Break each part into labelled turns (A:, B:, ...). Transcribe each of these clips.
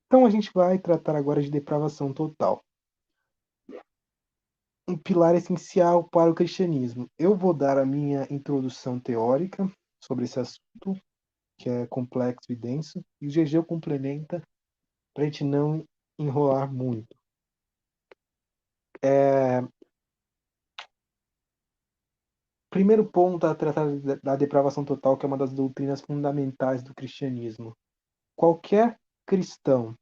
A: Então a gente vai tratar agora de depravação total. Um pilar essencial para o cristianismo. Eu vou dar a minha introdução teórica sobre esse assunto, que é complexo e denso, e o GG complementa para a gente não enrolar muito. Primeiro ponto a tratar da depravação total, que é uma das doutrinas fundamentais do cristianismo. Qualquer cristão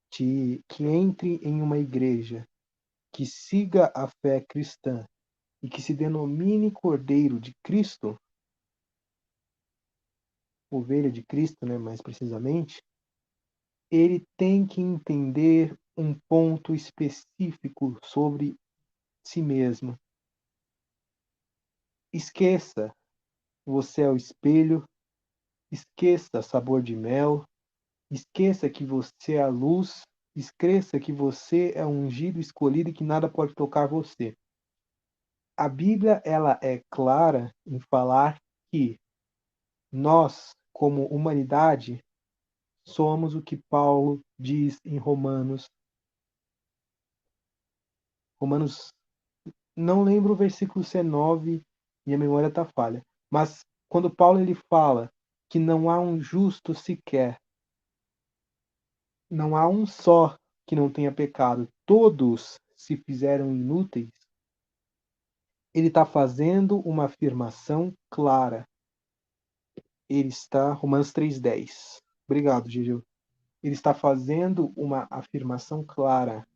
A: que entre em uma igreja, que siga a fé cristã e que se denomine Cordeiro de Cristo, ovelha de Cristo, né, mais precisamente, ele tem que entender um ponto específico sobre si mesmo. Esqueça, você é o espelho, esqueça sabor de mel, esqueça que você é a luz, esqueça que você é um ungido, escolhido e que nada pode tocar você. A Bíblia ela é clara em falar que nós, como humanidade, somos o que Paulo diz em Romanos, não lembro o versículo se é 9, minha memória está falha, mas quando Paulo ele fala que não há um justo sequer, não há um só que não tenha pecado, todos se fizeram inúteis, ele está fazendo uma afirmação clara. Ele está, Romanos 3,10. Obrigado, Gigi. Ele está fazendo uma afirmação clara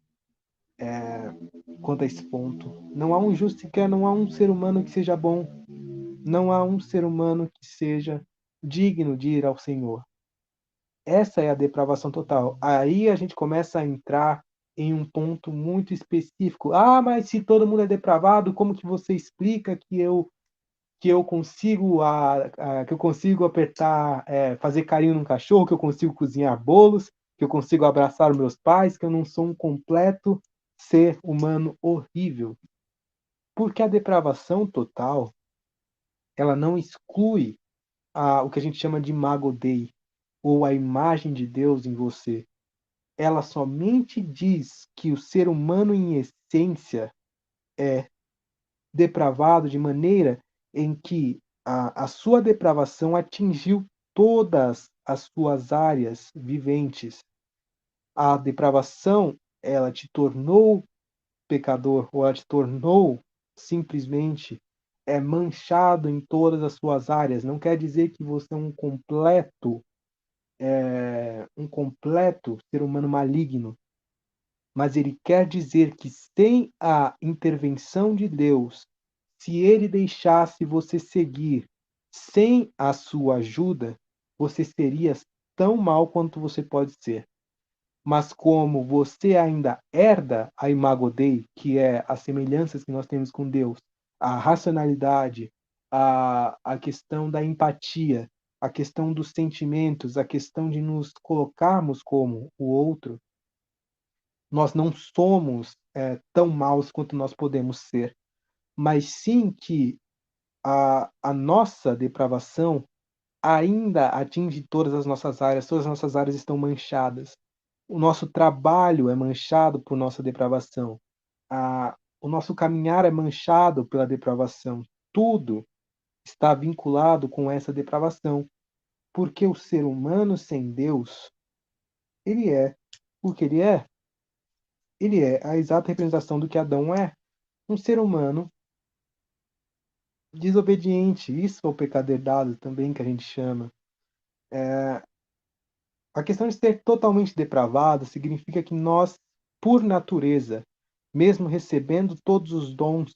A: quanto a esse ponto. Não há um justo sequer, não há um ser humano que seja bom, não há um ser humano que seja digno de ir ao Senhor. Essa é a depravação total. Aí a gente começa a entrar em um ponto muito específico. Ah, mas se todo mundo é depravado, como que você explica que eu consigo que eu consigo apertar, fazer carinho num cachorro, que eu consigo cozinhar bolos, que eu consigo abraçar os meus pais, que eu não sou um completo ser humano horrível? Porque a depravação total, ela não exclui o que a gente chama de imago Dei, ou a imagem de Deus em você. Ela somente diz que o ser humano em essência é depravado de maneira em que a sua depravação atingiu todas as suas áreas viventes. A depravação, ela te tornou pecador, ou ela te tornou simplesmente manchado em todas as suas áreas. Não quer dizer que você é um completo ser humano maligno, mas ele quer dizer que sem a intervenção de Deus, se ele deixasse você seguir sem a sua ajuda, você seria tão mal quanto você pode ser. Mas como você ainda herda a imago Dei, que é as semelhanças que nós temos com Deus, a racionalidade, a questão da empatia, a questão dos sentimentos, a questão de nos colocarmos como o outro, nós não somos tão maus quanto nós podemos ser, mas sim que a nossa depravação ainda atinge todas as nossas áreas estão manchadas. O nosso trabalho é manchado por nossa depravação. O nosso caminhar é manchado pela depravação. Tudo está vinculado com essa depravação, porque o ser humano sem Deus, ele é o que ele é. Ele é a exata representação do que Adão é. Um ser humano desobediente. Isso é o pecado herdado também que a gente chama. A questão de ser totalmente depravado significa que nós, por natureza, mesmo recebendo todos os dons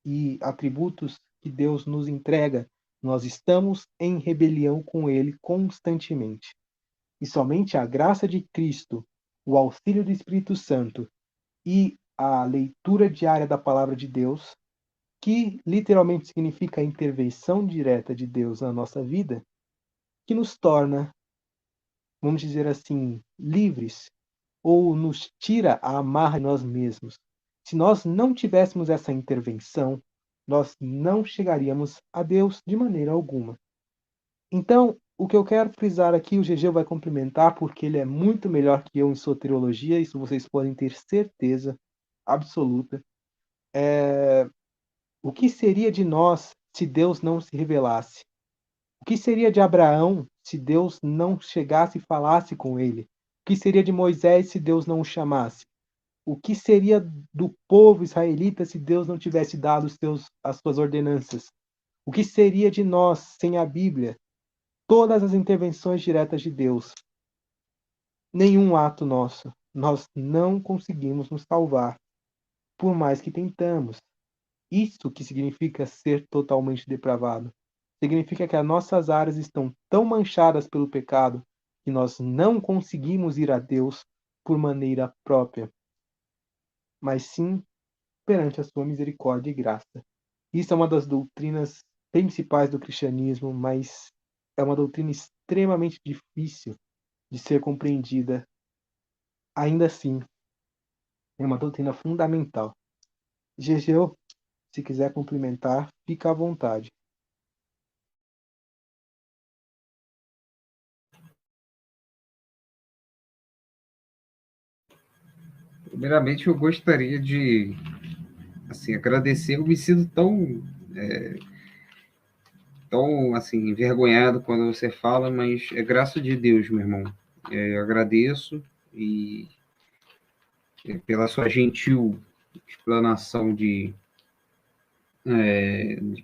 A: e atributos que Deus nos entrega, nós estamos em rebelião com Ele constantemente. E somente a graça de Cristo, o auxílio do Espírito Santo e a leitura diária da palavra de Deus, que literalmente significa a intervenção direta de Deus na nossa vida, que nos torna, vamos dizer assim, livres ou nos tira a amarra de nós mesmos. Se nós não tivéssemos essa intervenção, nós não chegaríamos a Deus de maneira alguma. Então, O que eu quero frisar aqui, o GG vai complementar, porque ele é muito melhor que eu em soteriologia, isso vocês podem ter certeza absoluta. O que seria de nós se Deus não se revelasse? O que seria de Abraão se Deus não chegasse e falasse com ele? O que seria de Moisés se Deus não o chamasse? O que seria do povo israelita se Deus não tivesse dado as suas ordenanças? O que seria de nós sem a Bíblia? Todas as intervenções diretas de Deus. Nenhum ato nosso. Nós não conseguimos nos salvar, por mais que tentamos. Isso que significa ser totalmente depravado. Significa que as nossas áreas estão tão manchadas pelo pecado que nós não conseguimos ir a Deus por maneira própria, mas sim perante a sua misericórdia e graça. Isso é uma das doutrinas principais do cristianismo, mas é uma doutrina extremamente difícil de ser compreendida. Ainda assim, é uma doutrina fundamental. Gegeu, se quiser complementar, fica à vontade.
B: Primeiramente, eu gostaria de assim, agradecer. Eu me sinto tão assim, envergonhado quando você fala, mas é graça de Deus, meu irmão. Eu agradeço e pela sua gentil explanação de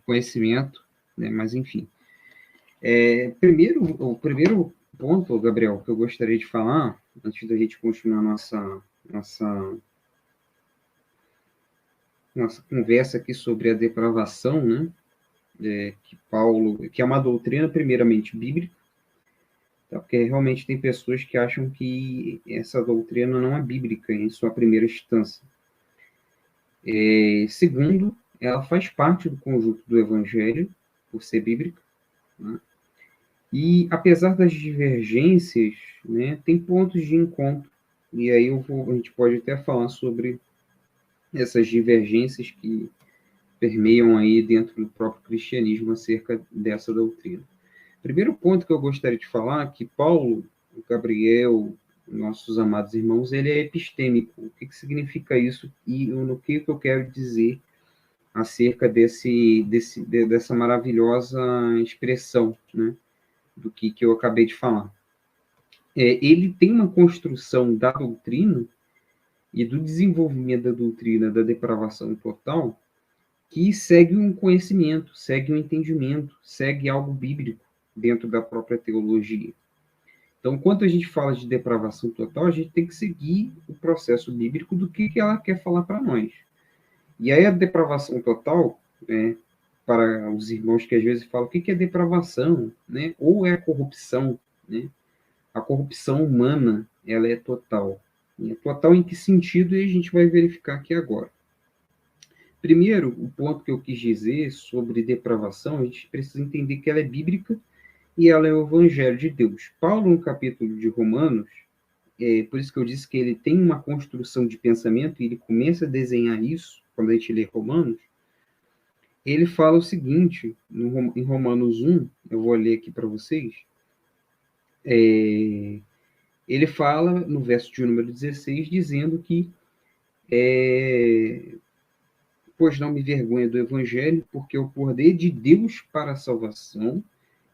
B: conhecimento, né? Mas enfim. O primeiro ponto, Gabriel, que eu gostaria de falar, antes da gente continuar nossa, nossa conversa aqui sobre a depravação, né? Que é uma doutrina primeiramente bíblica, tá? Porque realmente tem pessoas que acham que essa doutrina não é bíblica em sua primeira instância. Segundo, ela faz parte do conjunto do Evangelho, por ser bíblica, né? E apesar das divergências, né, tem pontos de encontro. E aí a gente pode até falar sobre essas divergências que permeiam aí dentro do próprio cristianismo acerca dessa doutrina. Primeiro ponto que eu gostaria de falar é que Paulo, o Gabriel, nossos amados irmãos, ele é epistêmico. O que significa isso e no que eu quero dizer acerca dessa maravilhosa expressão, né, do que eu acabei de falar. Ele tem uma construção da doutrina e do desenvolvimento da doutrina da depravação total que segue um conhecimento, segue um entendimento, segue algo bíblico dentro da própria teologia. Então, quando a gente fala de depravação total, a gente tem que seguir o processo bíblico do que ela quer falar para nós. E aí a depravação total, né, para os irmãos que às vezes falam, o que é depravação? Né? Ou é a corrupção? Né? A corrupção humana, ela é total. É total em que sentido? E a gente vai verificar aqui agora. Primeiro, o ponto que eu quis dizer sobre depravação, a gente precisa entender que ela é bíblica e ela é o Evangelho de Deus. Paulo, no capítulo de Romanos, por isso que eu disse que ele tem uma construção de pensamento e ele começa a desenhar isso, quando a gente lê Romanos, ele fala o seguinte, em Romanos 1, eu vou ler aqui para vocês, ele fala, no verso de número 16, dizendo que pois não me vergonha do Evangelho, porque é o poder de Deus para a salvação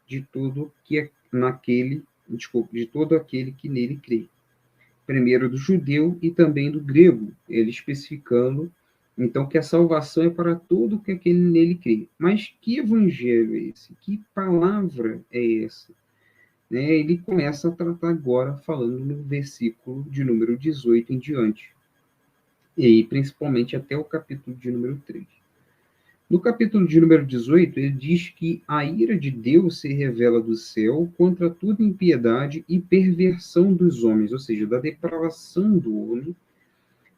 B: de todo que é de todo aquele que nele crê. Primeiro do judeu e também do grego, ele especificando então que a salvação é para todo que aquele nele crê. Mas que evangelho é esse? Que palavra é essa? Né? Ele começa a tratar agora falando no versículo de número 18 em diante. E principalmente até o capítulo de número 3. No capítulo de número 18, ele diz que a ira de Deus se revela do céu contra toda impiedade e perversão dos homens, ou seja, da depravação do homem,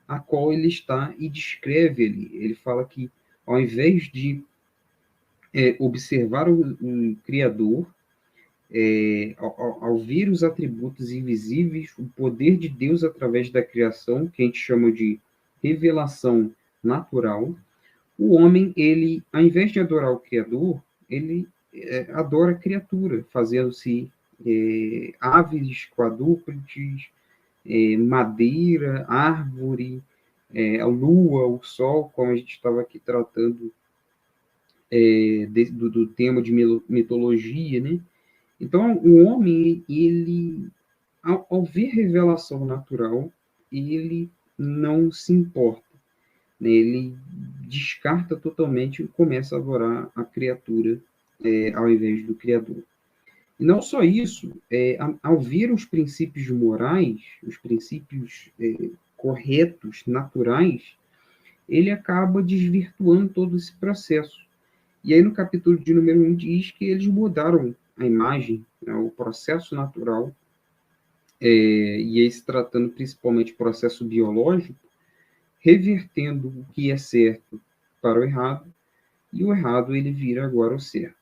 B: a qual ele está e descreve ali. Ele fala que, ao invés de observar o Criador, ao ver os atributos invisíveis, o poder de Deus através da criação, que a gente chama de revelação natural, o homem, ele, ao invés de adorar o Criador, ele adora a criatura, fazendo-se aves quadrúpedes, madeira, árvore, a lua, o sol, como a gente estava aqui tratando do tema de mitologia, né? Então, o homem, ele, ao ver revelação natural, ele não se importa, né? Ele descarta totalmente e começa a adorar a criatura ao invés do Criador. E não só isso, ao ver os princípios morais, os princípios corretos, naturais, ele acaba desvirtuando todo esse processo. E aí no capítulo de número 1 diz que eles mudaram a imagem, né, o processo natural, e aí se tratando principalmente do processo biológico, revertendo o que é certo para o errado, e o errado ele vira agora o certo.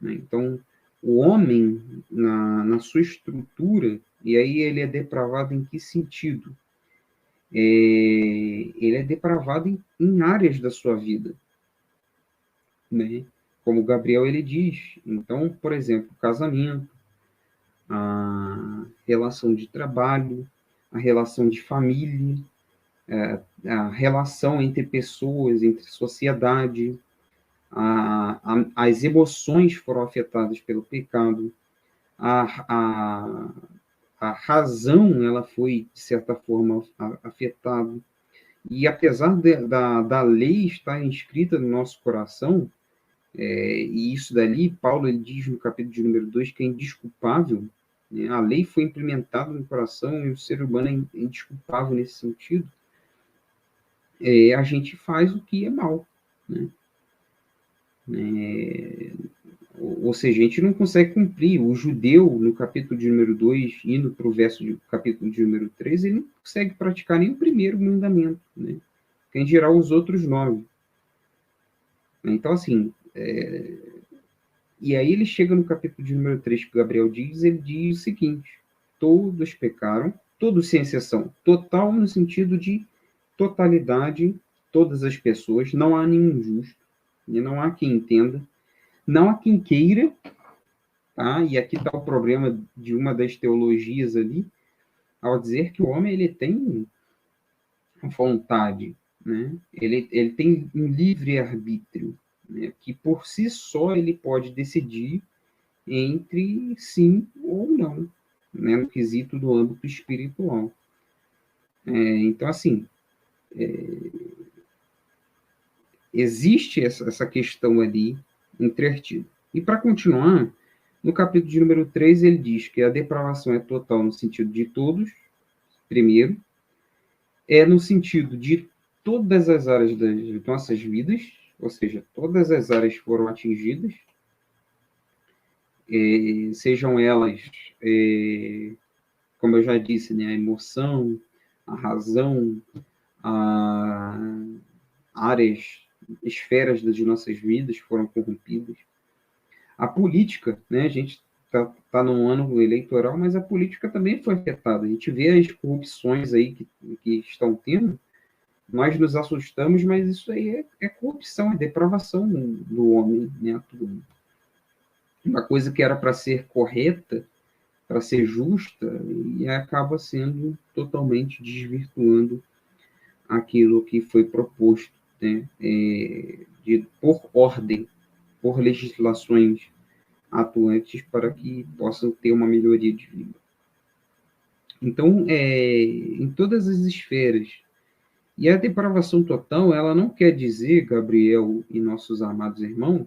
B: Né? Então, o homem, na sua estrutura, e aí ele é depravado em que sentido? Ele é depravado em áreas da sua vida, né? Como Gabriel ele diz. Então, por exemplo, casamento, a relação de trabalho, a relação de família, a relação entre pessoas, entre sociedade, as emoções foram afetadas pelo pecado, a, a, a razão ela foi, de certa forma, afetada. E apesar da lei estar inscrita no nosso coração, e isso dali, Paulo ele diz no capítulo de número 2 que é indesculpável, né? A lei foi implementada no coração e o ser humano é indesculpável nesse sentido, a gente faz o que é mal, né? Ou seja, a gente não consegue cumprir. O judeu, no capítulo de número 2, indo para o verso do capítulo de número 3, ele não consegue praticar nem o primeiro mandamento, né? Quem dirá os outros 9. Então, assim, e aí ele chega no capítulo de número 3 que o Gabriel diz, ele diz o seguinte: todos pecaram, todos sem exceção, total no sentido de totalidade, todas as pessoas, não há nenhum justo, não há quem entenda, não há quem queira, tá? E aqui está o problema de uma das teologias ali, ao dizer que o homem ele tem vontade, né? Ele tem um livre arbítrio, né? Que por si só ele pode decidir entre sim ou não, né? No quesito do âmbito espiritual. Então, assim, existe essa questão ali entrertida. E para continuar, no capítulo de número 3, ele diz que a depravação é total no sentido de todos, primeiro, no sentido de todas as áreas das nossas vidas, ou seja, todas as áreas foram atingidas, sejam elas, como eu já disse, né, a emoção, a razão, a áreas, esferas das nossas vidas foram corrompidas. A política, né, a gente está num ano eleitoral, mas a política também foi afetada. A gente vê as corrupções aí que estão tendo, nós nos assustamos, mas isso aí é corrupção, é depravação do homem, né? Uma coisa que era para ser correta, para ser justa, e acaba sendo totalmente desvirtuando aquilo que foi proposto, né? Por ordem, por legislações atuantes para que possam ter uma melhoria de vida. Então, em todas as esferas. E a depravação total, ela não quer dizer, Gabriel e nossos amados irmãos,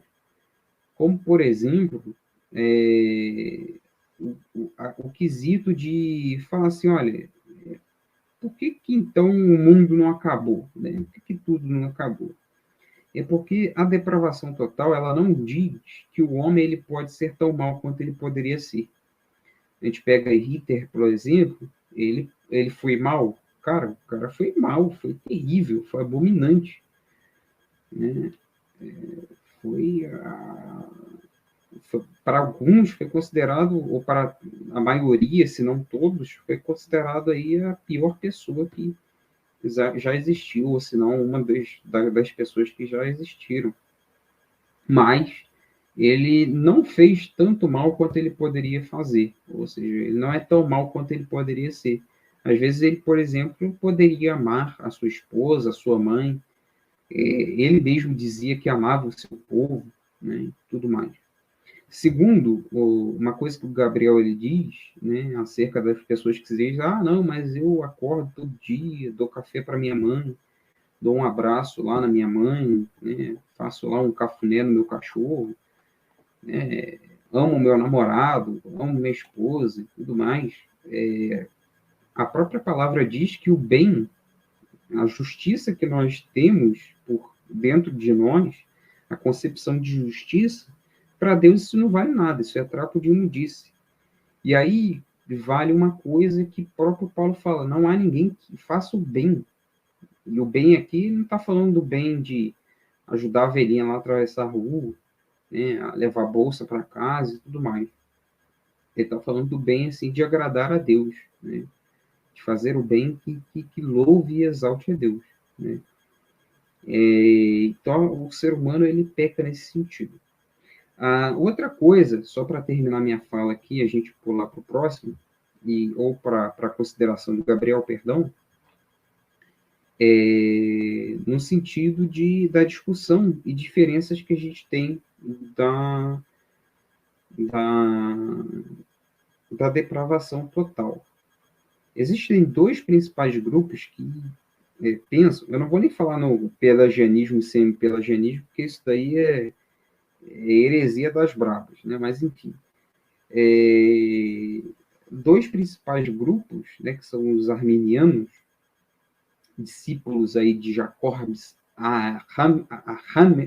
B: como, por exemplo, o quesito de falar assim, olha, por que então o mundo não acabou? Né? Por que tudo não acabou? É porque a depravação total, ela não diz que o homem ele pode ser tão mal quanto ele poderia ser. A gente pega Hitler, por exemplo, ele foi mal? Cara, o cara foi mal, foi terrível, foi abominante. Né? Foi, para alguns foi considerado, ou para a maioria, se não todos, foi considerado aí a pior pessoa que já existiu, ou se não uma das pessoas que já existiram. Mas ele não fez tanto mal quanto ele poderia fazer, ou seja, ele não é tão mal quanto ele poderia ser. Às vezes ele, por exemplo, poderia amar a sua esposa, a sua mãe, ele mesmo dizia que amava o seu povo, né, e tudo mais. Segundo, uma coisa que o Gabriel ele diz, né, acerca das pessoas que dizem, não, mas eu acordo todo dia, dou café para minha mãe, dou um abraço lá na minha mãe, né, faço lá um cafuné no meu cachorro, né, amo meu namorado, amo minha esposa e tudo mais. A própria palavra diz que o bem, a justiça que nós temos por dentro de nós, a concepção de justiça, para Deus isso não vale nada, isso é trapo de imundície. E aí vale uma coisa que o próprio Paulo fala, não há ninguém que faça o bem. E o bem aqui não está falando do bem de ajudar a velhinha lá a atravessar a rua, né, a levar a bolsa para casa e tudo mais. Ele está falando do bem assim de agradar a Deus, né, de fazer o bem que louve e exalte a Deus, né. Então, o ser humano ele peca nesse sentido. Outra coisa, só para terminar minha fala aqui, a gente pular para o próximo, ou para a consideração do Gabriel, perdão, no sentido da discussão e diferenças que a gente tem da, da, da depravação total. Existem dois principais grupos que pensam, eu não vou nem falar no pelagianismo e semi-pelagianismo, porque isso daí é heresia das brabas, né? Mas enfim, dois principais grupos, né, que são os arminianos, discípulos aí de Jacobs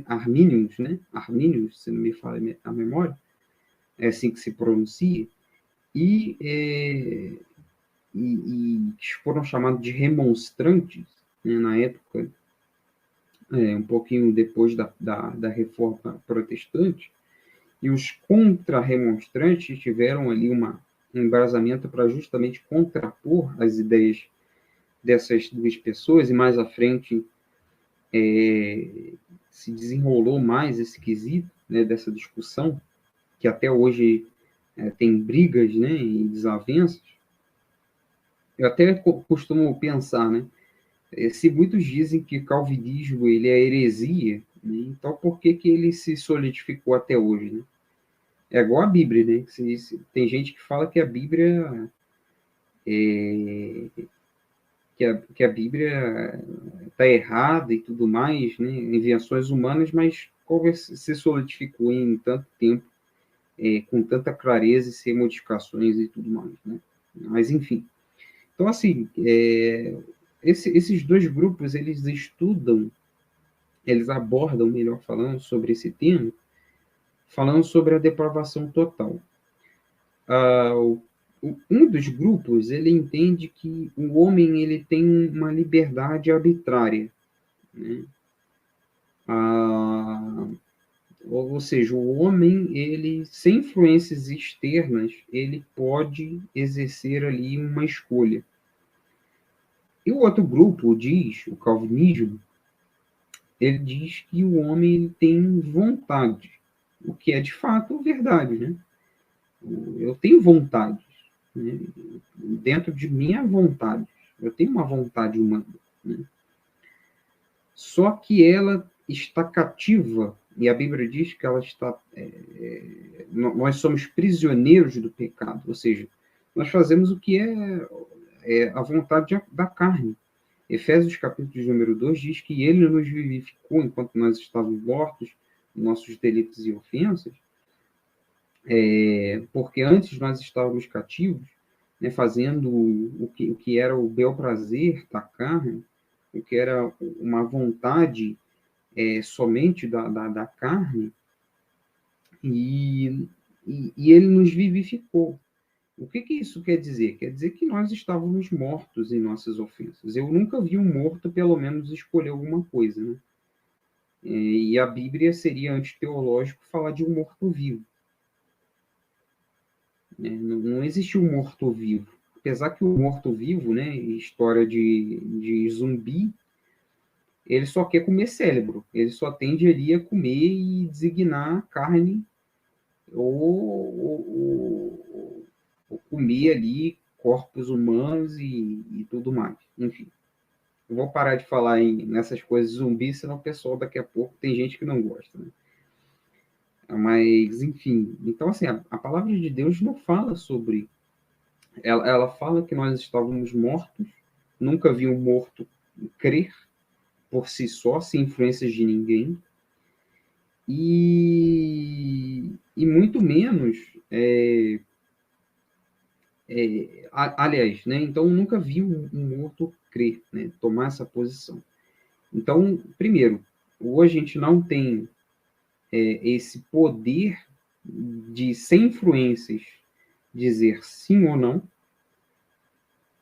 B: Arminius, né? Arminius, se não me falha a memória, é assim que se pronuncia, e que foram chamados de remonstrantes, né, na época, um pouquinho depois da Reforma Protestante, e os contra-remonstrantes tiveram ali um embasamento para justamente contrapor as ideias dessas duas pessoas, e mais à frente se desenrolou mais esse quesito, né, dessa discussão, que até hoje tem brigas, né, e desavenças. Eu até costumo pensar, né, se muitos dizem que o calvinismo ele é heresia, né, então por que ele se solidificou até hoje, né? É igual a Bíblia, né? Tem gente que fala que a Bíblia que a Bíblia está errada e tudo mais, né? Invenções humanas, mas como se solidificou em tanto tempo, com tanta clareza e sem modificações e tudo mais, né? Mas enfim, então assim, esses dois grupos eles estudam, eles abordam, melhor falando, sobre esse tema, falando sobre a depravação total. Um dos grupos ele entende que o homem ele tem uma liberdade arbitrária, né? Ou seja, o homem ele sem influências externas ele pode exercer ali uma escolha. E o outro grupo diz, o calvinismo, ele diz que o homem ele tem vontade, o que é de fato verdade, né? Eu tenho vontade, né? Dentro de minha vontade, eu tenho uma vontade humana, né? Só que ela está cativa, e a Bíblia diz que ela está. Nós somos prisioneiros do pecado, ou seja, nós fazemos o que é a vontade da carne. Efésios capítulo número 2 diz que ele nos vivificou enquanto nós estávamos mortos, nossos delitos e ofensas, porque antes nós estávamos cativos, né, fazendo o que era o bel prazer da carne, o que era uma vontade somente da carne, e ele nos vivificou. O que isso quer dizer? Quer dizer que nós estávamos mortos em nossas ofensas. Eu nunca vi um morto, pelo menos, escolher alguma coisa, né? E a Bíblia seria antiteológico falar de um morto-vivo. Não existe um morto-vivo. Apesar que o morto-vivo, né, história de zumbi, ele só quer comer cérebro. Ele só tende ali a comer e designar carne ou comer ali corpos humanos e tudo mais. Enfim, eu vou parar de falar nessas coisas zumbis, senão o pessoal daqui a pouco tem gente que não gosta, né? Mas, enfim, então assim, a palavra de Deus não fala sobre. Ela fala que nós estávamos mortos, nunca vi um morto crer por si só, sem influências de ninguém, e muito menos, aliás, né? Então nunca vi um morto crer, né? Tomar essa posição. Então, primeiro, hoje a gente não tem esse poder de, sem influências, dizer sim ou não,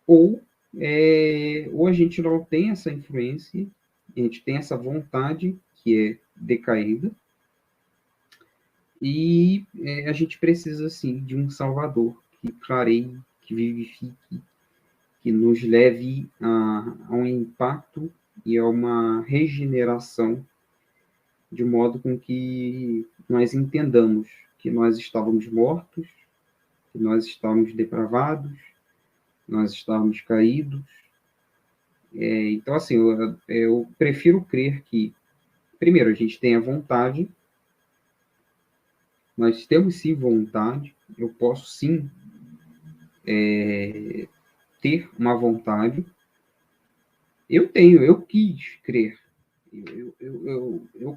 B: ou a gente não tem essa influência, a gente tem essa vontade que é decaída, e a gente precisa, sim, de um Salvador que clareie, que vivifique, que nos leve a um impacto e a uma regeneração, de modo com que nós entendamos que nós estávamos mortos, que nós estávamos depravados, nós estávamos caídos. Então, assim, eu prefiro crer que, primeiro, a gente tem a vontade, nós temos sim vontade, eu posso sim ter uma vontade, eu quis crer.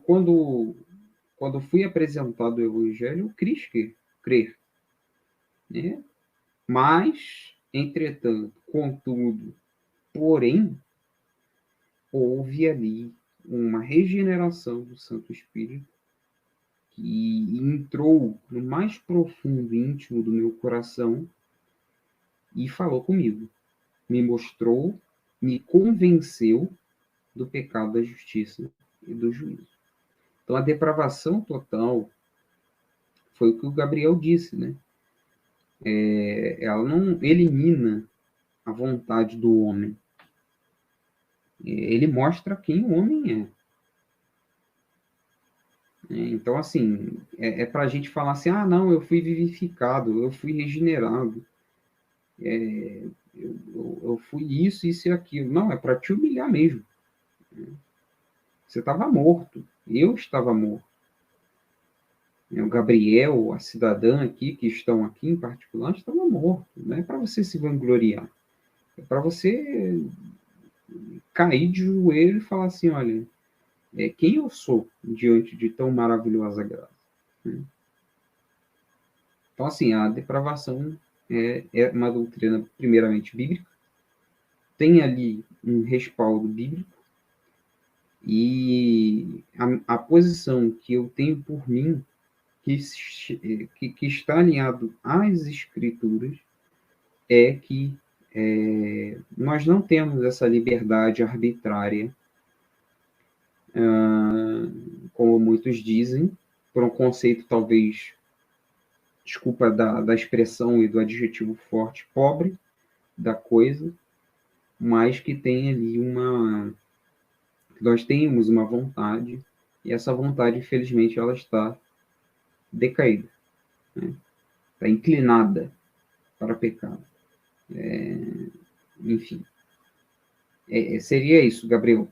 B: Quando fui apresentado o Evangelho, eu quis crer, né? Mas, entretanto, contudo, porém, houve ali uma regeneração do Santo Espírito que entrou no mais profundo e íntimo do meu coração e falou comigo, me mostrou, me convenceu do pecado, da justiça e do juízo. Então, a depravação total foi o que o Gabriel disse, né? Ela não elimina a vontade do homem. Ele mostra quem o homem é. Então, assim, para a gente falar assim, ah, não, eu fui vivificado, eu fui regenerado, eu fui isso e aquilo. Não, é para te humilhar mesmo. Você estava morto, eu estava morto. O Gabriel, a cidadã aqui, que estão aqui em particular, estava morto. Não é para você se vangloriar. É para você cair de joelho e falar assim, olha, quem eu sou diante de tão maravilhosa graça? Então, assim, a depravação é uma doutrina primeiramente bíblica, tem ali um respaldo bíblico, e a posição que eu tenho por mim, que está alinhado às Escrituras, é que nós não temos essa liberdade arbitrária, como muitos dizem, por um conceito talvez, desculpa da expressão e do adjetivo forte, pobre da coisa, mas que tem ali nós temos uma vontade, e essa vontade, infelizmente, ela está decaída, né? Está inclinada para o pecado. Enfim, seria isso, Gabriel.